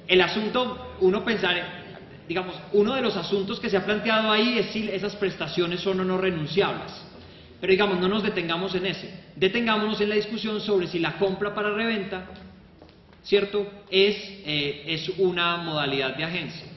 el asunto, uno pensar, digamos, uno de los asuntos que se ha planteado ahí es si esas prestaciones son o no renunciables. Pero digamos, no nos detengamos en ese, detengámonos en la discusión sobre si la compra para reventa, ¿cierto?, es una modalidad de agencia.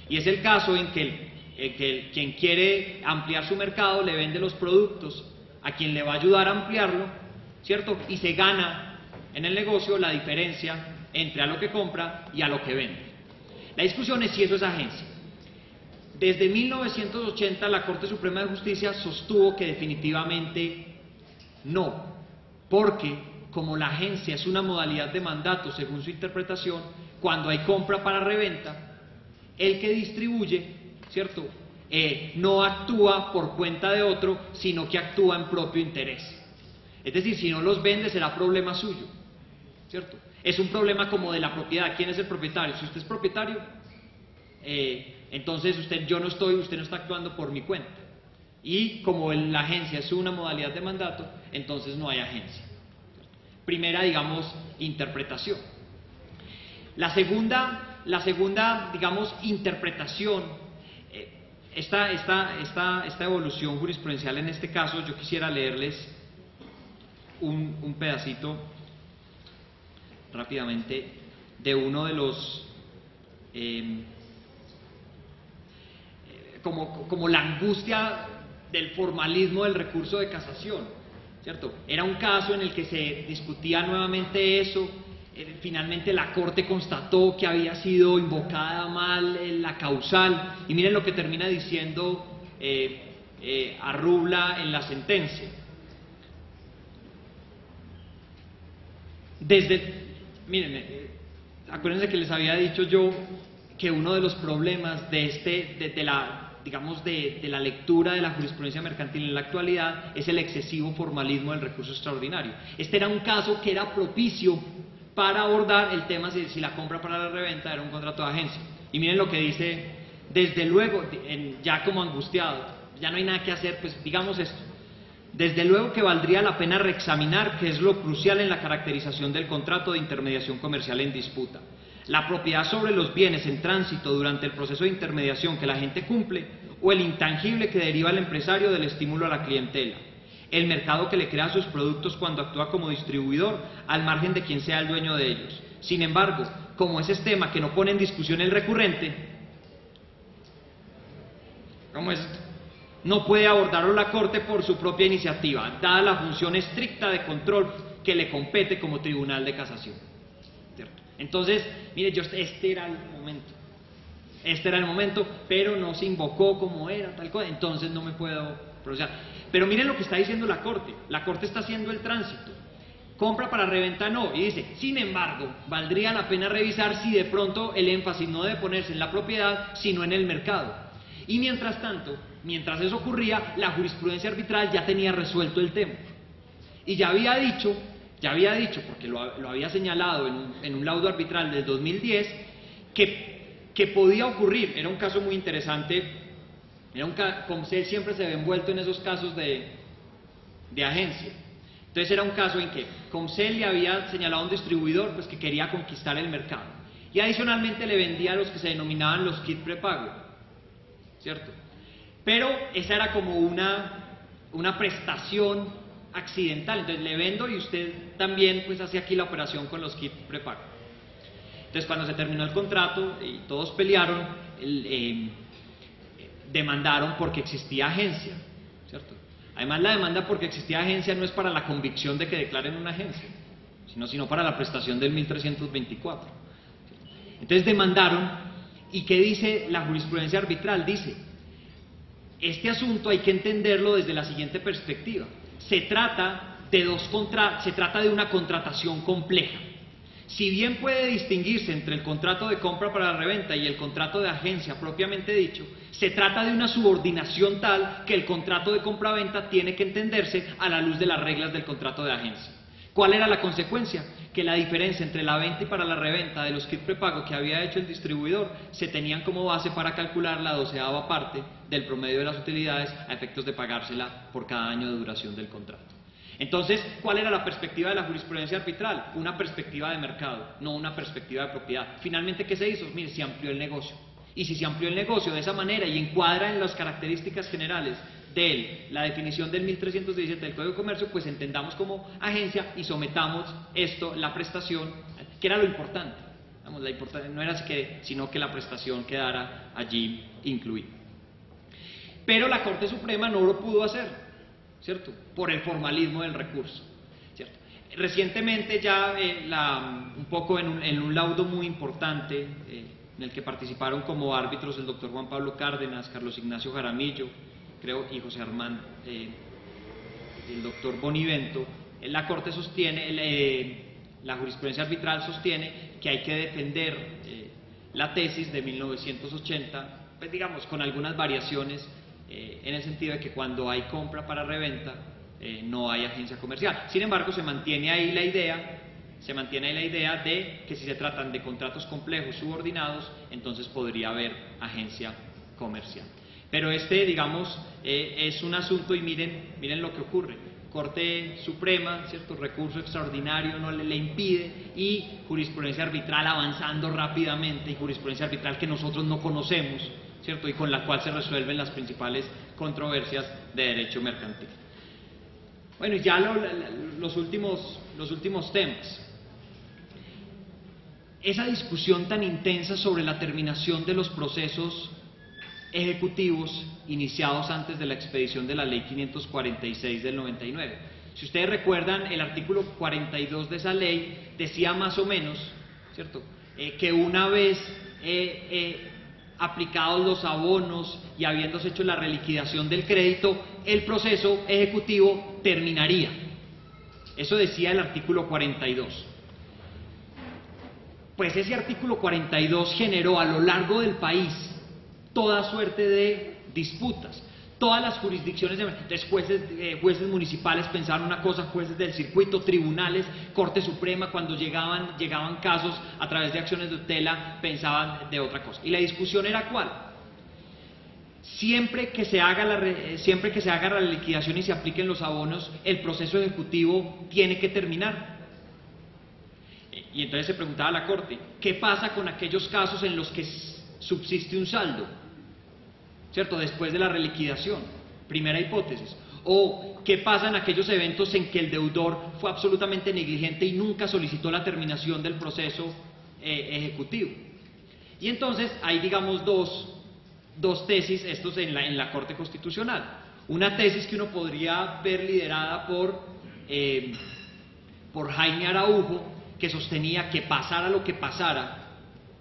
Y es el caso en que quien quiere ampliar su mercado le vende los productos a quien le va a ayudar a ampliarlo, ¿cierto?, y se gana en el negocio la diferencia entre a lo que compra y a lo que vende. La discusión es si eso es agencia. Desde 1980 la Corte Suprema de Justicia sostuvo que definitivamente no, porque como la agencia es una modalidad de mandato según su interpretación, cuando hay compra para reventa, el que distribuye, ¿cierto?, no actúa por cuenta de otro, sino que actúa en propio interés. Es decir, si no los vende será problema suyo, ¿cierto? Es un problema como de la propiedad. ¿Quién es el propietario? Si usted es propietario, entonces usted no está actuando por mi cuenta. Y como la agencia es una modalidad de mandato, entonces no hay agencia. Primera, digamos, interpretación. La segunda, digamos, interpretación, esta evolución jurisprudencial en este caso, yo quisiera leerles un pedacito rápidamente de uno de los como la angustia del formalismo del recurso de casación, ¿cierto? Era un caso en el que se discutía nuevamente eso. Finalmente la Corte constató que había sido invocada mal la causal, y miren lo que termina diciendo Arrubla en la sentencia. Miren, acuérdense que les había dicho yo que uno de los problemas de la lectura de la jurisprudencia mercantil en la actualidad es el excesivo formalismo del recurso extraordinario. Este era un caso que era propicio para abordar el tema si la compra para la reventa era un contrato de agencia. Y miren lo que dice, desde luego, ya como angustiado, ya no hay nada que hacer, pues digamos esto. Desde luego que valdría la pena reexaminar qué es lo crucial en la caracterización del contrato de intermediación comercial en disputa. La propiedad sobre los bienes en tránsito durante el proceso de intermediación que la gente cumple, o el intangible que deriva el empresario del estímulo a la clientela. El mercado que le crea sus productos cuando actúa como distribuidor, al margen de quien sea el dueño de ellos. Sin embargo, como ese es tema que no pone en discusión el recurrente, ¿cómo es? No puede abordarlo la Corte por su propia iniciativa, dada la función estricta de control que le compete como tribunal de casación. ¿Cierto? Entonces, mire, este era el momento, pero no se invocó como era, tal cosa, entonces no me puedo procesar. Pero miren lo que está diciendo la Corte está haciendo el tránsito. Compra para reventa no, y dice, sin embargo, valdría la pena revisar si de pronto el énfasis no debe ponerse en la propiedad, sino en el mercado. Y mientras tanto, mientras eso ocurría, la jurisprudencia arbitral ya tenía resuelto el tema. Y ya había dicho, porque lo había señalado en un laudo arbitral del 2010, que podía ocurrir. Era un caso muy interesante, Comcel siempre se ve envuelto en esos casos de agencia. Entonces era un caso en que Comcel le había señalado a un distribuidor pues, que quería conquistar el mercado. Y adicionalmente le vendía a los que se denominaban los kits prepago, ¿cierto? Pero esa era como una prestación accidental. Entonces le vendo y usted también pues hace aquí la operación con los kits prepago. Entonces cuando se terminó el contrato y todos pelearon, demandaron porque existía agencia, ¿cierto? Además la demanda porque existía agencia no es para la convicción de que declaren una agencia, sino para la prestación del 1324. Entonces demandaron, ¿y qué dice la jurisprudencia arbitral? Dice, este asunto hay que entenderlo desde la siguiente perspectiva. Se trata de una contratación compleja. Si bien puede distinguirse entre el contrato de compra para la reventa y el contrato de agencia propiamente dicho, se trata de una subordinación tal que el contrato de compra-venta tiene que entenderse a la luz de las reglas del contrato de agencia. ¿Cuál era la consecuencia? Que la diferencia entre la venta y para la reventa de los kits prepago que había hecho el distribuidor se tenían como base para calcular la 12ª parte del promedio de las utilidades a efectos de pagársela por cada año de duración del contrato. Entonces, ¿cuál era la perspectiva de la jurisprudencia arbitral? Una perspectiva de mercado, no una perspectiva de propiedad. Finalmente, ¿qué se hizo? Mire, se amplió el negocio. Y si se amplió el negocio de esa manera y encuadra en las características generales de la definición del 1317 del Código de Comercio, pues entendamos como agencia y sometamos esto, la prestación, que era lo importante. Vamos, no era sino que la prestación quedara allí incluida. Pero la Corte Suprema no lo pudo hacer, ¿cierto? Por el formalismo del recurso, ¿cierto? Recientemente ya, un poco en un laudo muy importante, en el que participaron como árbitros el doctor Juan Pablo Cárdenas, Carlos Ignacio Jaramillo, creo, y José Armán, el doctor Bonivento, la Corte sostiene, la jurisprudencia arbitral sostiene que hay que defender la tesis de 1980, pues digamos, con algunas variaciones, en el sentido de que cuando hay compra para reventa, no hay agencia comercial. Sin embargo, se mantiene ahí la idea de que si se tratan de contratos complejos subordinados, entonces podría haber agencia comercial. Pero digamos, es un asunto, y miren lo que ocurre. Corte Suprema, ¿cierto? Recurso extraordinario no le impide, y jurisprudencia arbitral avanzando rápidamente, y jurisprudencia arbitral que nosotros no conocemos, ¿cierto? Y con la cual se resuelven las principales controversias de derecho mercantil. Bueno, y ya los últimos temas. Esa discusión tan intensa sobre la terminación de los procesos ejecutivos iniciados antes de la expedición de la Ley 546 del 99. Si ustedes recuerdan, el artículo 42 de esa ley decía más o menos, ¿cierto?, que una vez aplicados los abonos y habiéndose hecho la reliquidación del crédito, el proceso ejecutivo terminaría. Eso decía el artículo 42. Pues ese artículo 42 generó a lo largo del país toda suerte de disputas. Todas las jurisdicciones, entonces jueces municipales pensaban una cosa, jueces del circuito, tribunales, Corte Suprema, cuando llegaban casos a través de acciones de tutela, pensaban de otra cosa. Y la discusión era ¿cuál? Siempre que se haga la liquidación y se apliquen los abonos, el proceso ejecutivo tiene que terminar. Y entonces se preguntaba a la Corte, ¿qué pasa con aquellos casos en los que subsiste un saldo? ¿Cierto? Después de la reliquidación, primera hipótesis. O ¿qué pasa en aquellos eventos en que el deudor fue absolutamente negligente y nunca solicitó la terminación del proceso ejecutivo? Y entonces hay, digamos, dos tesis, estos en la Corte Constitucional. Una tesis que uno podría ver liderada por Jaime Araujo, que sostenía que pasara lo que pasara,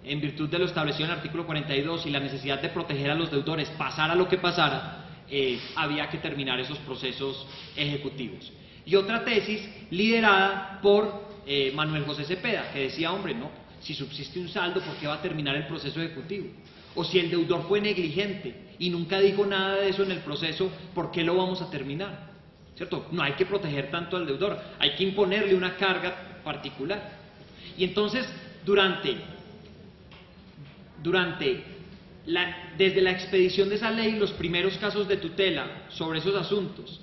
en virtud de lo establecido en el artículo 42 y la necesidad de proteger a los deudores, pasara lo que pasara, había que terminar esos procesos ejecutivos. Y otra tesis liderada por Manuel José Cepeda, que decía, hombre, no, si subsiste un saldo, ¿por qué va a terminar el proceso ejecutivo? O si el deudor fue negligente y nunca dijo nada de eso en el proceso, ¿por qué lo vamos a terminar? ¿Cierto? No hay que proteger tanto al deudor, hay que imponerle una carga particular. Y entonces, desde la expedición de esa ley, los primeros casos de tutela sobre esos asuntos,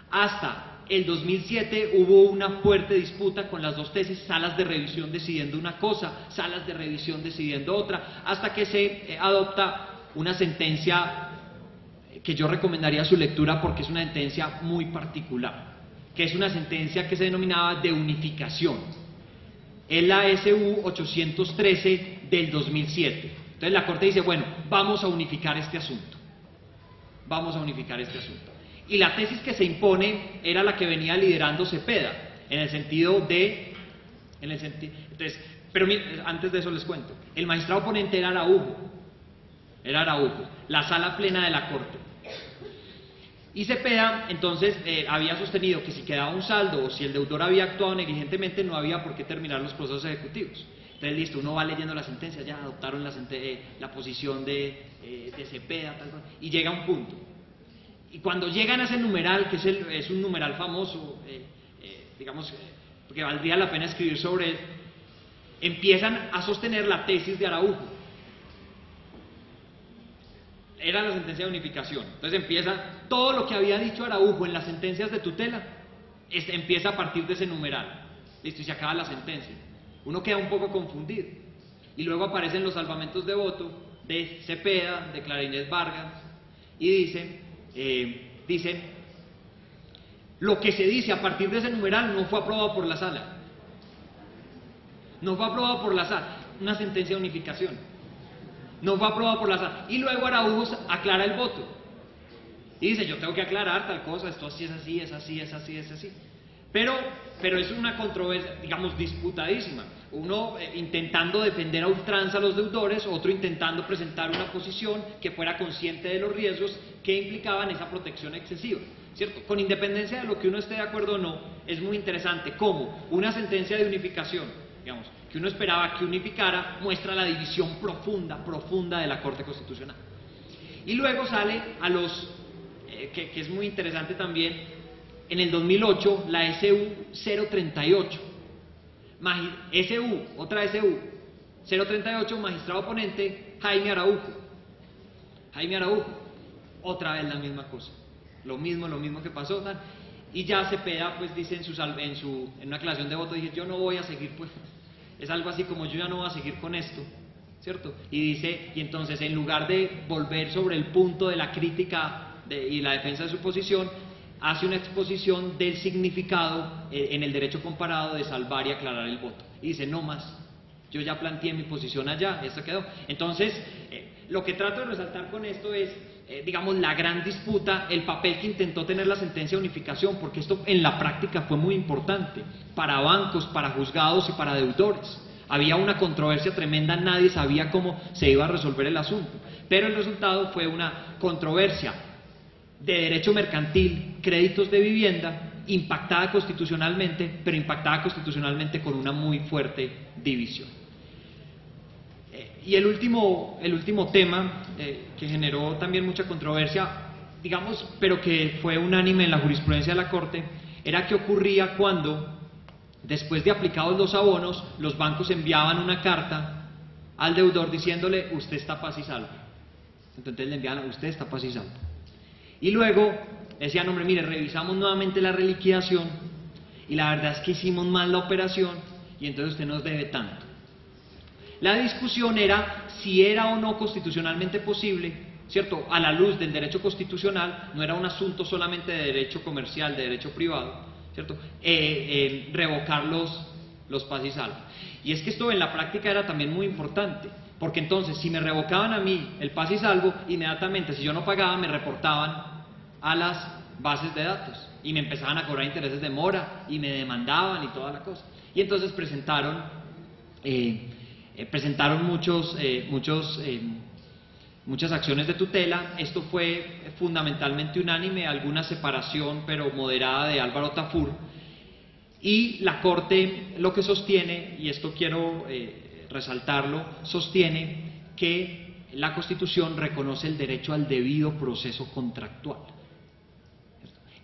hasta el 2007 hubo una fuerte disputa con las dos tesis, salas de revisión decidiendo una cosa, salas de revisión decidiendo otra, hasta que se adopta una sentencia que yo recomendaría su lectura porque es una sentencia muy particular, que es una sentencia que se denominaba de unificación. Es la SU 813 del 2007. Entonces la Corte dice, bueno, vamos a unificar este asunto. Vamos a unificar este asunto. Y la tesis que se impone era la que venía liderando Cepeda, pero antes de eso les cuento. El magistrado ponente era Araujo, la sala plena de la Corte. Y Cepeda, entonces, había sostenido que si quedaba un saldo o si el deudor había actuado negligentemente, no había por qué terminar los procesos ejecutivos. Entonces, listo, uno va leyendo la sentencia, ya adoptaron la posición de Cepeda, tal, y llega a un punto. Y cuando llegan a ese numeral, que es un numeral famoso, digamos, porque valdría la pena escribir sobre él, empiezan a sostener la tesis de Araujo. Era la sentencia de unificación. Entonces empieza todo lo que había dicho Araujo en las sentencias de tutela, empieza a partir de ese numeral, listo, y se acaba la sentencia. Uno queda un poco confundido. Y luego aparecen los salvamentos de voto de Cepeda, de Clara Inés Vargas, y dicen, lo que se dice a partir de ese numeral no fue aprobado por la sala. No fue aprobado por la sala, una sentencia de unificación. No fue aprobado por la sala. Y luego Araújo aclara el voto. Y dice, yo tengo que aclarar tal cosa, esto así es así, es así, es así, es así. Pero es una controversia, digamos, disputadísima. Uno intentando defender a ultranza a los deudores, otro intentando presentar una posición que fuera consciente de los riesgos que implicaban esa protección excesiva, ¿cierto? Con independencia de lo que uno esté de acuerdo o no, es muy interesante cómo una sentencia de unificación, digamos, que uno esperaba que unificara, muestra la división profunda de la Corte Constitucional. Y luego sale a los, que es muy interesante también, en el 2008, la SU 038, otra SU 038, magistrado ponente Jaime Araujo, otra vez la misma cosa, lo mismo que pasó, tal. Y ya Cepeda pues dice en una aclaración de voto, dice, yo no voy a seguir, pues, es algo así como yo ya no voy a seguir con esto, ¿cierto? Y dice, y entonces en lugar de volver sobre el punto de la crítica y la defensa de su posición, hace una exposición del significado en el derecho comparado de salvar y aclarar el voto. Y dice, no más, yo ya planteé mi posición allá, esto quedó. Entonces, lo que trato de resaltar con esto es, digamos, la gran disputa, el papel que intentó tener la sentencia de unificación, porque esto en la práctica fue muy importante, para bancos, para juzgados y para deudores. Había una controversia tremenda, nadie sabía cómo se iba a resolver el asunto, pero el resultado fue una controversia de derecho mercantil, créditos de vivienda, impactada constitucionalmente, pero impactada constitucionalmente con una muy fuerte división. Y el último tema que generó también mucha controversia, digamos, pero que fue unánime en la jurisprudencia de la Corte, era qué ocurría cuando, después de aplicados los abonos, los bancos enviaban una carta al deudor diciéndole, usted está paz y salvo. Entonces le enviaban, usted está paz y salvo. Y luego decían, hombre, mire, revisamos nuevamente la reliquidación y la verdad es que hicimos mal la operación y entonces usted nos debe tanto. La discusión era si era o no constitucionalmente posible, ¿cierto? A la luz del derecho constitucional, no era un asunto solamente de derecho comercial, de derecho privado, ¿cierto? Revocar los paz y salvo. Y es que esto en la práctica era también muy importante. Porque entonces, si me revocaban a mí el paz y salvo, inmediatamente, si yo no pagaba, me reportaban a las bases de datos y me empezaban a cobrar intereses de mora y me demandaban y toda la cosa. Y entonces presentaron muchas acciones de tutela. Esto fue fundamentalmente unánime, alguna separación pero moderada de Álvaro Tafur. Y la Corte lo que sostiene, y esto quiero resaltarlo, sostiene que la Constitución reconoce el derecho al debido proceso contractual.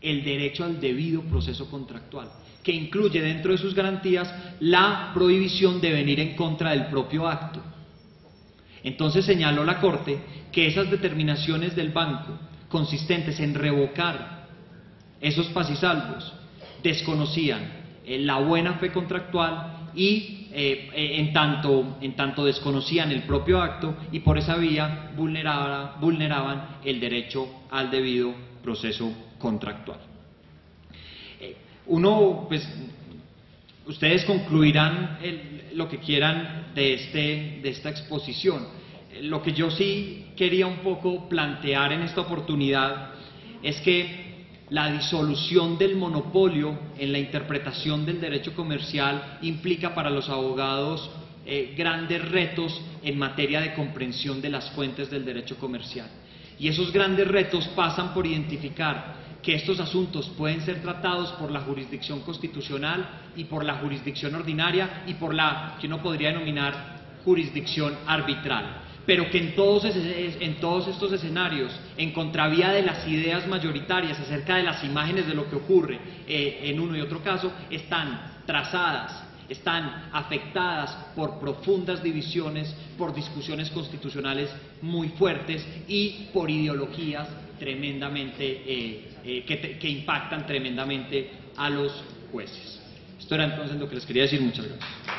El derecho al debido proceso contractual, que incluye dentro de sus garantías la prohibición de venir en contra del propio acto. Entonces señaló la Corte que esas determinaciones del banco consistentes en revocar esos paz y salvos desconocían la buena fe contractual y en tanto desconocían el propio acto y por esa vía vulneraban el derecho al debido proceso contractual. Ustedes concluirán lo que quieran de esta exposición. Lo que yo sí quería un poco plantear en esta oportunidad es que la disolución del monopolio en la interpretación del derecho comercial implica para los abogados grandes retos en materia de comprensión de las fuentes del derecho comercial. Y esos grandes retos pasan por identificar que estos asuntos pueden ser tratados por la jurisdicción constitucional y por la jurisdicción ordinaria y por la que uno podría denominar jurisdicción arbitral, pero que en todos estos escenarios, en contravía de las ideas mayoritarias acerca de las imágenes de lo que ocurre en uno y otro caso, están trazadas, están afectadas por profundas divisiones, por discusiones constitucionales muy fuertes y por ideologías tremendamente que impactan tremendamente a los jueces. Esto era entonces lo que les quería decir. Muchas gracias.